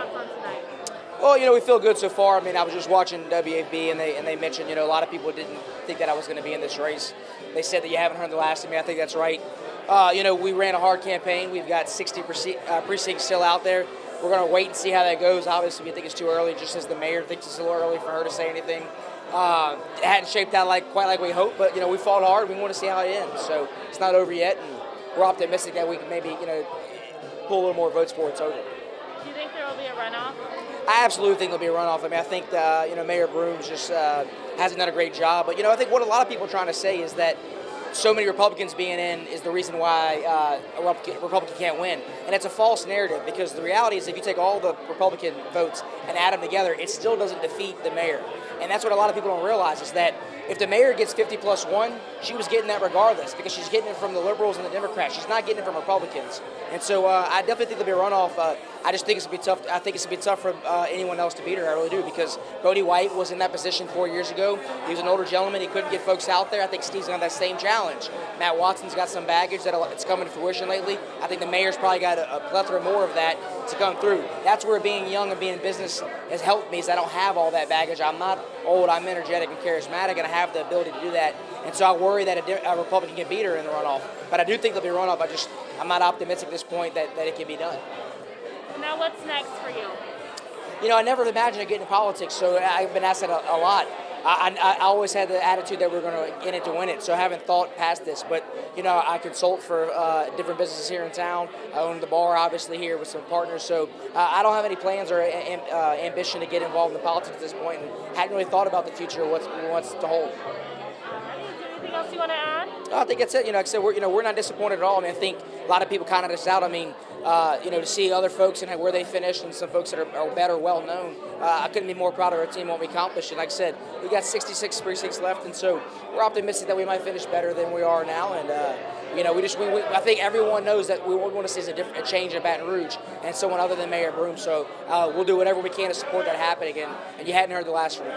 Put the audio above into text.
thoughts on tonight? Well, we feel good so far. I mean, I was just watching WAB, and they mentioned, a lot of people didn't think that I was going to be in this race. They said that you haven't heard the last of me. I think that's right. We ran a hard campaign. We've got 60 precincts still out there. We're going to wait and see how that goes. Obviously, we think it's too early, just as the mayor thinks it's a little early for her to say anything. It hadn't shaped out quite like we hoped, but, we fought hard. We want to see how it ends. So it's not over yet, and we're optimistic that we can maybe, pull a little more votes before it's over. Do you think there will be a runoff? I absolutely think there'll be a runoff. I mean, I think Mayor Brooms just hasn't done a great job. But I think what a lot of people are trying to say is that so many Republicans being in is the reason why a Republican can't win, and it's a false narrative because the reality is if you take all the Republican votes and add them together, it still doesn't defeat the mayor. And that's what a lot of people don't realize is that if the mayor gets 50 plus 1, she was getting that regardless because she's getting it from the liberals and the Democrats. She's not getting it from Republicans. And so I definitely think there'll be a runoff. I just think it's going to be tough. I think it's going to be tough for anyone else to beat her. I really do because Bodie White was in that position 4 years ago. He was an older gentleman. He couldn't get folks out there. I think Steve's got that same challenge. Matt Watson's got some baggage it's coming to fruition lately. I think the mayor's probably got a plethora more of that to come through. That's where being young and being in business has helped me is I don't have all that baggage. I'm not old. I'm energetic and charismatic, and I have the ability to do that. And so I worry that a Republican can beat her in the runoff. But I do think there'll be a runoff. I'm not optimistic at this point that it can be done. Now what's next for you? I never imagined I'd get into politics, so I've been asked that a lot. I always had the attitude that we're going to in it to win it, so I haven't thought past this. But, I consult for different businesses here in town. I own the bar, obviously, here with some partners. So I don't have any plans or ambition to get involved in politics at this point and hadn't really thought about the future or what's to hold. Anything else you want to add? I think that's it. Like I said, we're not disappointed at all. I mean, I think a lot of people counted us out. I mean, to see other folks and where they finished and some folks that are better, well known. I couldn't be more proud of our team and what we accomplished. And like I said, we got 66 precincts left, and so we're optimistic that we might finish better than we are now. And I think everyone knows that we want to see a change in Baton Rouge and someone other than Mayor Broom. So we'll do whatever we can to support that happening. And you hadn't heard the last from me.